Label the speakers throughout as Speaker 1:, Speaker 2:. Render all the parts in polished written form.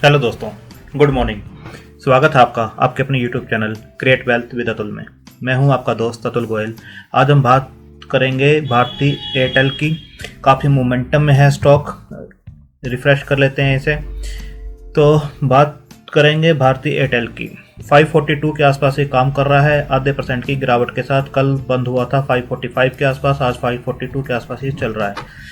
Speaker 1: Hello दोस्तों, good morning. स्वागत है आपका आपके अपने YouTube channel create wealth with Atul में। मैं हूं आपका दोस्त अतुल गोयल। आज हम बात करेंगे भारती एयरटेल की। काफ़ी मोमेंटम में है स्टॉक। रिफ्रेश कर लेते हैं इसे। तो बात करेंगे भारती एयरटेल की। 542 के आसपास ये काम कर रहा है, आधे % की गिरावट के साथ। कल बंद हुआ था 545 के आसपास, आज 542 के आसपास ही चल रहा है।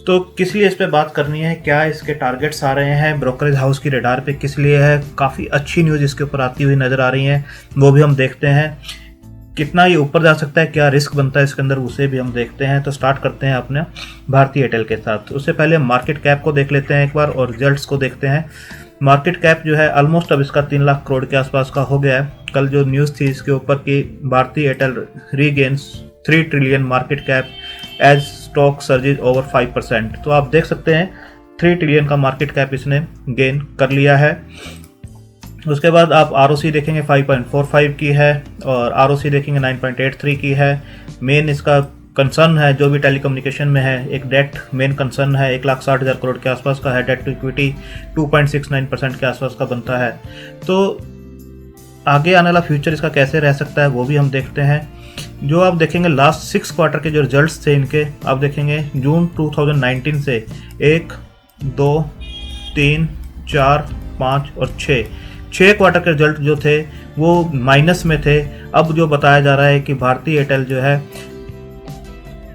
Speaker 1: तो किस लिए इस पे बात करनी है, क्या इसके टारगेट्स आ रहे हैं, ब्रोकरेज हाउस की रडार पे किस लिए है, काफ़ी अच्छी न्यूज़ इसके ऊपर आती हुई नज़र आ रही है, वो भी हम देखते हैं। कितना ये ऊपर जा सकता है, क्या रिस्क बनता है इसके अंदर, उसे भी हम देखते हैं। तो स्टार्ट करते हैं अपने भारती एयरटेल के साथ। उससे पहले मार्केट कैप को देख लेते हैं एक बार और रिजल्ट्स को देखते हैं। मार्केट कैप जो है ऑलमोस्ट अब इसका 3 लाख करोड़ के आसपास का हो गया है। कल जो न्यूज़ थी इसके ऊपर कि Bharti Airtel regains 3 trillion market cap as stock surges over 5%। तो आप देख सकते हैं 3 ट्रिलियन का मार्केट कैप इसने गेन कर लिया है। उसके बाद आप आरओसी देखेंगे 5.45 की है और आरओसी देखेंगे 9.83 की है। मेन इसका कंसर्न है जो भी टेलीकम्युनिकेशन में है, एक डेट मेन कंसर्न है, 1,60,000 करोड़ के आसपास का है। डेट टू इक्विटी 2.69% के आसपास का बनता है। तो आगे आने वाला फ्यूचर इसका कैसे रह सकता है वो भी हम देखते हैं। जो आप देखेंगे लास्ट 6 क्वार्टर के जो रिजल्ट्स थे इनके, आप देखेंगे जून 2019 से 1, 2, 3, 4, 5 और 6 क्वार्टर के रिजल्ट जो थे वो माइनस में थे। अब जो बताया जा रहा है कि भारती एयरटेल जो है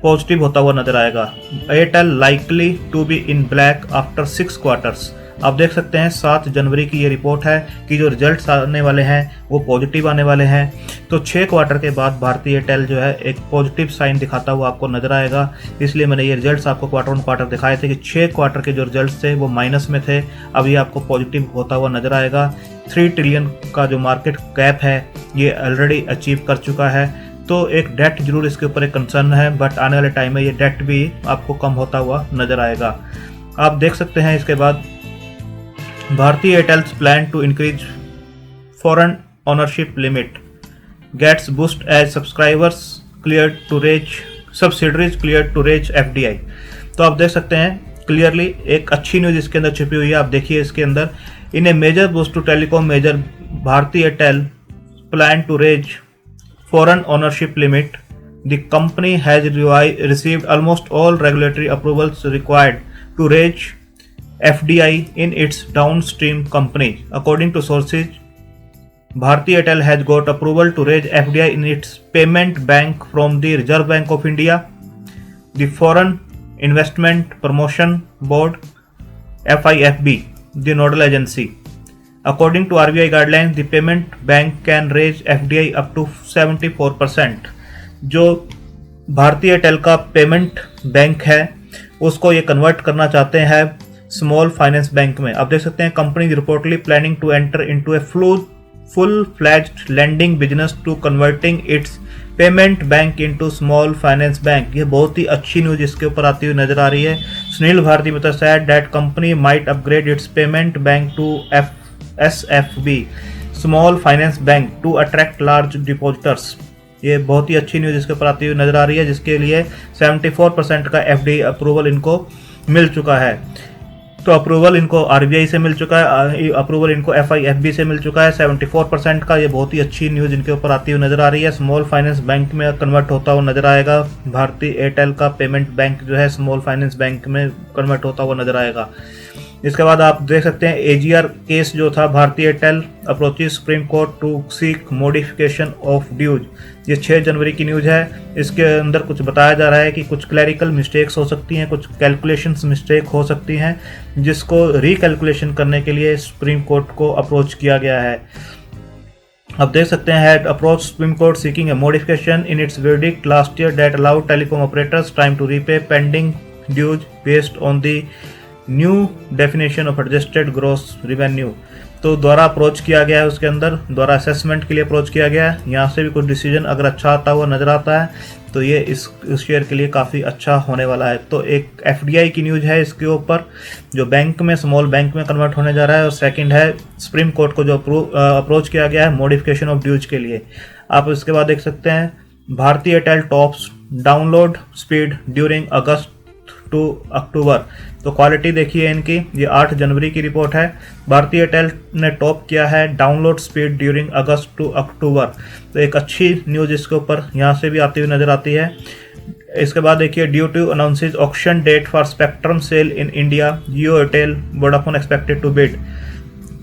Speaker 1: पॉजिटिव होता हुआ नजर आएगा। Airtel likely to be in black after 6 quarters. आप देख सकते हैं 7 जनवरी की ये रिपोर्ट है कि जो रिजल्ट्स आने वाले हैं वो पॉजिटिव आने वाले हैं। तो 6 क्वार्टर के बाद भारती एयरटेल जो है एक पॉजिटिव साइन दिखाता हुआ आपको नजर आएगा। इसलिए मैंने ये रिजल्ट्स आपको क्वार्टर ऑन क्वार्टर दिखाए थे कि 6 क्वार्टर के जो रिजल्ट्स थे वो माइनस में थे, अब ये आपको पॉजिटिव होता हुआ नजर आएगा। 3 ट्रिलियन का जो मार्केट कैप है ये ऑलरेडी अचीव कर चुका है। तो एक डेट जरूर इसके ऊपर एक कंसर्न है, बट आने वाले टाइम में ये डेट भी आपको कम होता हुआ नजर आएगा। आप देख सकते हैं इसके बाद Bharti Airtel's plan to increase foreign ownership limit gets boost as subscribers clear to raise subsidiaries clear to raise FDI। तो आप देख सकते हैं क्लियरली एक अच्छी न्यूज़ इसके अंदर छिपी हुई है। आप देखिए इसके अंदर in a major boost to telecom major Bharti Airtel plan to raise foreign ownership limit, the company has received almost all regulatory approvals required to raise FDI in its downstream company. According to sources, Bharti Airtel has got approval to raise FDI in its payment bank from the Reserve Bank of India, the Foreign Investment Promotion Board (FIFB), the nodal agency. According to RBI guidelines, the payment bank can raise FDI up to 74%। जो Bharti Airtel का payment bank है उसको ये convert करना चाहते हैं small finance bank में। आप देख सकते हैं company reportedly planning to enter into a full fledged landing business to converting its payment bank into small finance bank. ये बहुत ही अच्छी न्यूज इसके ऊपर आती हुई नजर आ रही है। सुनील भारती बता said that company might upgrade its payment bank to SFB small finance bank to attract large depositors. ये बहुत ही अच्छी न्यूज़ इसके ऊपर आती हुई नज़र आ रही है, जिसके लिए 74% का FDI अप्रूवल इनको मिल चुका है। तो अप्रूवल इनको RBI से मिल चुका है, अप्रूवल इनको FIFB से मिल चुका है 74% का। ये बहुत ही अच्छी न्यूज़ इनके ऊपर आती हुई नज़र आ रही है। स्मॉल फाइनेंस बैंक में कन्वर्ट होता हुआ नज़र आएगा। भारती एयरटेल का पेमेंट बैंक जो है स्मॉल फाइनेंस बैंक में कन्वर्ट होता हुआ नज़र आएगा। इसके बाद आप देख सकते हैं AGR केस जो था, Bharti Airtel approaches Supreme Court to seek modification of dues. ये 6 जनवरी की न्यूज़ है। इसके अंदर कुछ बताया जा रहा है कि कुछ क्लैरिकल मिस्टेक्स हो सकती हैं, कुछ कैलकुलेशंस मिस्टेक हो सकती हैं, जिसको रिकैलकुलेशन करने के लिए सुप्रीम कोर्ट को अप्रोच किया गया है। आप देख सकते हैं had approach Supreme Court seeking a modification in its verdict last year that allowed telecom operators time to repay pending dues based on the new definition of adjusted gross revenue. तो द्वारा approach किया गया है, उसके अंदर द्वारा assessment के लिए अप्रोच किया गया है। यहाँ से भी कुछ डिसीजन अगर अच्छा आता हुआ नजर आता है तो ये इस शेयर के लिए काफ़ी अच्छा होने वाला है। तो एक FDI की न्यूज़ है इसके ऊपर, जो बैंक में स्मॉल बैंक में कन्वर्ट होने जा रहा है। और सेकंड है सुप्रीम कोर्ट को जो अप्रोच किया गया है मॉडिफिकेशन ऑफ ड्यूज के लिए। आप इसके बाद देख सकते हैं Bharti Airtel tops download speed during August to October. तो क्वालिटी देखिए इनकी, ये 8 जनवरी की रिपोर्ट है। भारती एयरटेल ने टॉप किया है download speed during August to October. तो एक अच्छी न्यूज़ इसके ऊपर यहाँ से भी आती हुई नज़र आती है। इसके बाद देखिए due to announces auction date for spectrum sale in India, Jio Airtel Vodafone expected to bid.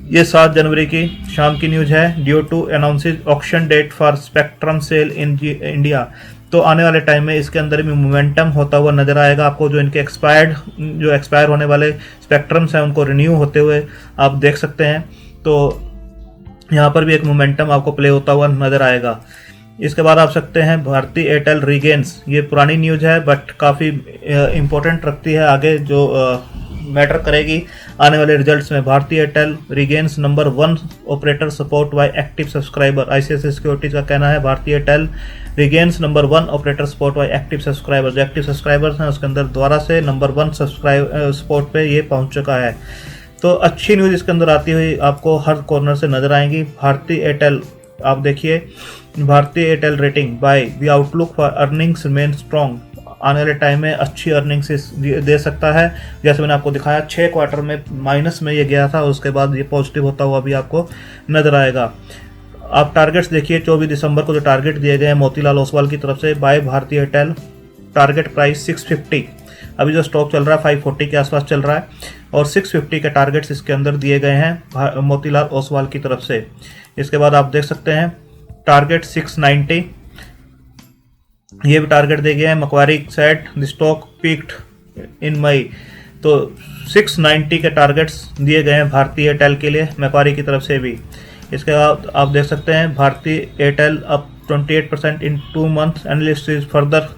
Speaker 1: ये 7 जनवरी की शाम की न्यूज़ है। Due to announces auction date for spectrum sale in India. तो आने वाले टाइम में इसके अंदर भी मोमेंटम होता हुआ नज़र आएगा आपको। जो इनके एक्सपायर होने वाले स्पेक्ट्रम्स हैं उनको रिन्यू होते हुए आप देख सकते हैं। तो यहाँ पर भी एक मोमेंटम आपको प्ले होता हुआ नज़र आएगा। इसके बाद आप सकते हैं भारती एयरटेल रीगेन्स। ये पुरानी न्यूज़ है बट काफ़ी इम्पोर्टेंट रखती है आगे, जो मैटर करेगी आने वाले रिजल्ट्स में। Bharti Airtel regains number 1 operator support by active subscriber. ICICI securities का कहना है Bharti Airtel regains number 1 operator support by active subscriber. जो एक्टिव सब्सक्राइबर्स हैं उसके अंदर दोबारा से नंबर 1 सपोर्ट पे ये पहुंच चुका है। तो अच्छी न्यूज़ इसके अंदर आती हुई आपको हर कॉर्नर से नजर आएंगी। भारती एयरटेल आप देखिए, Bharti Airtel rating buy the outlook for earnings remain strong. आने वाले टाइम में अच्छी अर्निंग्स दे सकता है। जैसे मैंने आपको दिखाया 6 क्वार्टर में माइनस में ये गया था, उसके बाद ये पॉजिटिव होता हुआ भी आपको नजर आएगा। आप टारगेट्स देखिए, 24 दिसंबर को जो टारगेट दिए गए हैं मोतीलाल ओसवाल की तरफ से buy Bharti Airtel, target price 650। अभी जो स्टॉक चल रहा है 540 के आसपास चल रहा है और 650 के टारगेट्स इसके अंदर दिए गए हैं मोतीलाल ओसवाल की तरफ से। इसके बाद आप देख सकते हैं टारगेट 690, ये भी टारगेट दिए गए हैं। मकवारी सेट द स्टॉक पीक्ड इन मई। तो 690 के टारगेट्स दिए गए हैं भारती एयरटेल के लिए मकवारी की तरफ से भी। इसके बाद आप देख सकते हैं Bharti Airtel up 28% in 2 months, analyst is further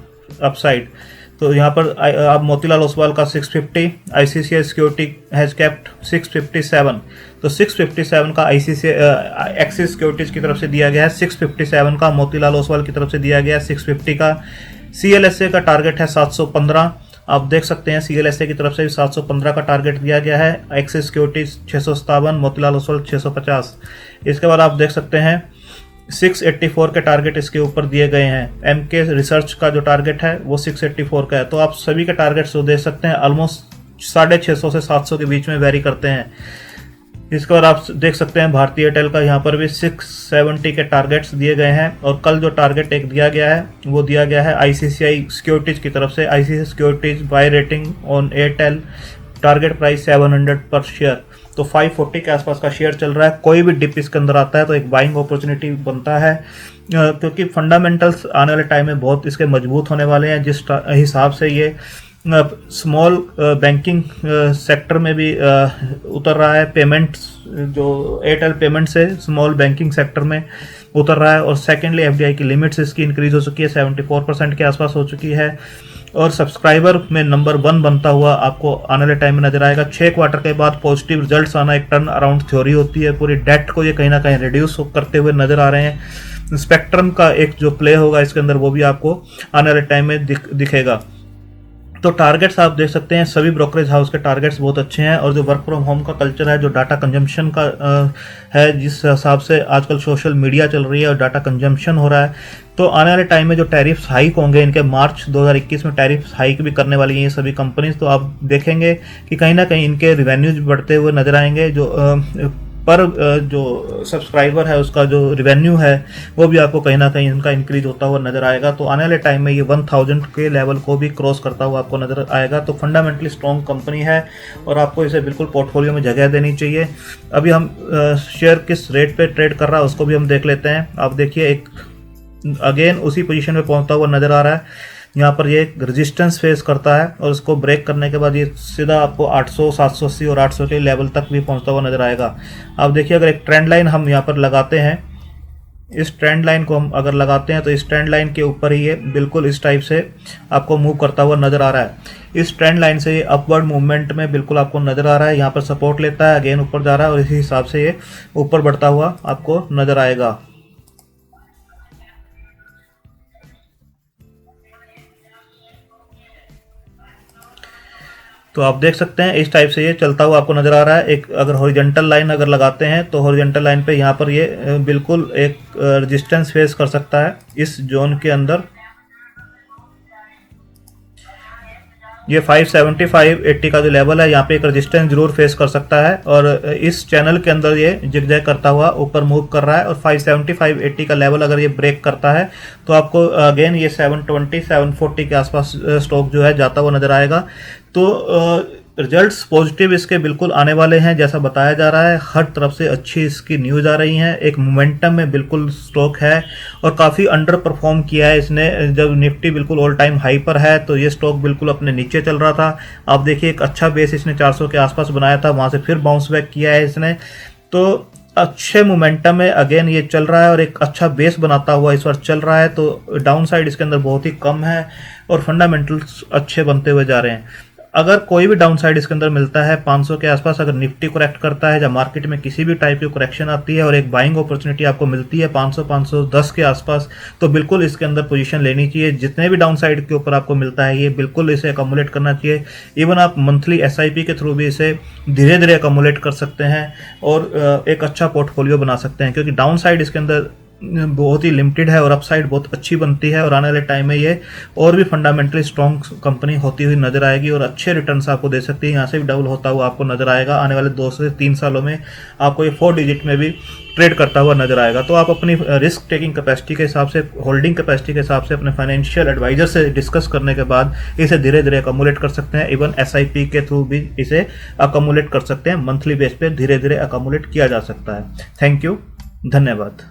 Speaker 1: upside. तो यहाँ पर आप मोतीलाल ओसवाल का 650, आईसीआईसीआई सिक्योरिटी हैज केप्ट 657। तो 657 का आईसीआईसीआई एक्सिस सिक्योरिटीज की तरफ से दिया गया है, 657 का मोतीलाल ओसवाल की तरफ से दिया गया है 650 का। सीएलएसए का टारगेट है 715। आप देख सकते हैं सीएलएसए की तरफ से भी 715 का टारगेट दिया गया है। Axis securities 657, Motilal Oswal 650। इसके बाद आप देख सकते हैं 684 के टारगेट इसके ऊपर दिए गए हैं। एमके रिसर्च का जो टारगेट है वो 684 का है। तो आप सभी के टारगेट्स जो देख सकते हैं ऑलमोस्ट 650 से 700 के बीच में वेरी करते हैं। इसके बाद आप देख सकते हैं भारती एयरटेल का यहाँ पर भी 670 के टारगेट्स दिए गए हैं। और कल जो टारगेट एक दिया गया है वो दिया गया है आईसीआईसीआई सिक्योरिटीज की तरफ से। ICICI securities buy rating on Airtel, target price 700 पर शेयर। तो 540 के आसपास का शेयर चल रहा है। कोई भी डिप इसके अंदर आता है तो एक बाइंग अपॉर्चुनिटी बनता है, क्योंकि फंडामेंटल्स आने वाले टाइम में बहुत इसके मजबूत होने वाले हैं। जिस हिसाब से ये स्मॉल बैंकिंग सेक्टर में भी उतर रहा है, पेमेंट्स जो एयरटेल पेमेंट से स्मॉल बैंकिंग सेक्टर में उतर रहा है। और सेकेंडली एफडीआई की लिमिट्स इसकी इंक्रीज हो चुकी है, 74% के आसपास हो चुकी है। और सब्सक्राइबर में नंबर 1 बनता हुआ आपको आने वाले टाइम में नजर आएगा। 6 क्वार्टर के बाद पॉजिटिव रिजल्ट्स आना एक टर्न अराउंड थ्योरी होती है। पूरी डेट को ये कहीं ना कहीं रिड्यूस करते हुए नजर आ रहे हैं। स्पेक्ट्रम का एक जो प्ले होगा इसके अंदर वो भी आपको आने वाले टाइम में दिखेगा। तो टारगेट्स आप देख सकते हैं, सभी ब्रोकरेज हाउस के टारगेट्स बहुत अच्छे हैं। और जो वर्क फ्रॉम होम का कल्चर है, जो डाटा कंजम्पशन का है, जिस हिसाब से आजकल सोशल मीडिया चल रही है और डाटा कंजम्पशन हो रहा है, तो आने वाले टाइम में जो टैरिफ्स हाइक होंगे, इनके मार्च 2021 में टैरिफ्स हाइक भी करने वाली हैं ये सभी कंपनीज। तो आप देखेंगे कि कहीं ना कहीं इनके रिवेन्यूज बढ़ते हुए नजर आएंगे। जो सब्सक्राइबर है उसका जो रिवेन्यू है वो भी आपको कहीं ना कहीं इनका इंक्रीज होता हुआ नजर आएगा। तो आने वाले टाइम में ये 1000 के लेवल को भी क्रॉस करता हुआ आपको नजर आएगा। तो फंडामेंटली स्ट्रॉन्ग कंपनी है और आपको इसे बिल्कुल पोर्टफोलियो में जगह देनी चाहिए। अभी हम शेयर किस रेट पे ट्रेड कर रहा है उसको भी हम देख लेते हैं। आप देखिए एक अगेन उसी पोजीशन में पहुंचता हुआ नजर आ रहा है। यहाँ पर ये रेजिस्टेंस फेस करता है और उसको ब्रेक करने के बाद ये सीधा आपको 800, 780 और 800 के लेवल तक भी पहुंचता हुआ नजर आएगा। आप देखिए अगर एक ट्रेंड लाइन हम यहाँ पर लगाते हैं, इस ट्रेंड लाइन को हम अगर लगाते हैं तो इस ट्रेंड लाइन के ऊपर ही ये बिल्कुल इस टाइप से आपको मूव करता हुआ नजर आ रहा है। इस ट्रेंड लाइन से ये अपवर्ड मूवमेंट में बिल्कुल आपको नजर आ रहा है। यहाँ पर सपोर्ट लेता है, अगेन ऊपर जा रहा है और इसी हिसाब से ये ऊपर बढ़ता हुआ आपको नजर आएगा। तो आप देख सकते हैं इस टाइप से ये चलता हुआ आपको नजर आ रहा है। एक अगर हॉरिजॉन्टल लाइन अगर लगाते हैं तो हॉरिजॉन्टल लाइन पे यहाँ पर ये बिल्कुल एक रेजिस्टेंस फेस कर सकता है इस जोन के अंदर। ये 575.80 का जो लेवल है यहाँ पे एक रेजिस्टेंस जरूर फेस कर सकता है, और इस चैनल के अंदर ये जिगजैग करता हुआ ऊपर मूव कर रहा है, और 575.80 का लेवल अगर ये ब्रेक करता है तो आपको अगेन ये 720 740 के आसपास स्टॉक जो है जाता हुआ नजर आएगा। तो रिजल्ट्स पॉजिटिव इसके बिल्कुल आने वाले हैं, जैसा बताया जा रहा है। हर तरफ से अच्छी इसकी न्यूज़ आ रही हैं, एक मोमेंटम में बिल्कुल स्टॉक है, और काफ़ी अंडर परफॉर्म किया है इसने। जब निफ्टी बिल्कुल ऑल टाइम हाई पर है तो ये स्टॉक बिल्कुल अपने नीचे चल रहा था। आप देखिए एक अच्छा बेस इसने 400 के आसपास बनाया था, वहाँ से फिर बाउंस बैक किया है इसने। तो अच्छे मोमेंटम में अगेन ये चल रहा है, और एक अच्छा बेस बनाता हुआ इस बार चल रहा है। तो डाउन साइड इसके अंदर बहुत ही कम है, और फंडामेंटल्स अच्छे बनते हुए जा रहे हैं। अगर कोई भी डाउन साइड इसके अंदर मिलता है 500 के आसपास, अगर निफ्टी करेक्ट करता है या मार्केट में किसी भी टाइप की करेक्शन आती है और एक बाइंग अपॉर्चुनिटी आपको मिलती है 500 510 के आसपास, तो बिल्कुल इसके अंदर पोजीशन लेनी चाहिए। जितने भी डाउन साइड के ऊपर आपको मिलता है ये बिल्कुल इसे अकोमुलेट करना चाहिए। इवन आप मंथली SIP के थ्रू भी इसे धीरे धीरे अकोमुलेट कर सकते हैं और एक अच्छा पोर्टफोलियो बना सकते हैं, क्योंकि डाउन साइड इसके अंदर बहुत ही लिमिटेड है और अपसाइड बहुत अच्छी बनती है। और आने वाले टाइम में ये और भी फंडामेंटली स्ट्रॉन्ग कंपनी होती हुई नजर आएगी और अच्छे रिटर्न्स आपको दे सकती है। यहाँ से भी डबल होता हुआ आपको नजर आएगा। आने वाले 2 से 3 सालों में आपको ये 4 डिजिट में भी ट्रेड करता हुआ नजर आएगा। तो आप अपनी रिस्क टेकिंग कैपेसिटी के हिसाब से, होल्डिंग कैपेसिटी के हिसाब से अपने फाइनेंशियल एडवाइजर से डिस्कस करने के बाद इसे धीरे धीरे अकोमुलेट कर सकते हैं। इवन SIP के थ्रू भी इसे अकोमुलेट कर सकते हैं। मंथली बेस पे धीरे धीरे अकोमुलेट किया जा सकता है। थैंक यू, धन्यवाद।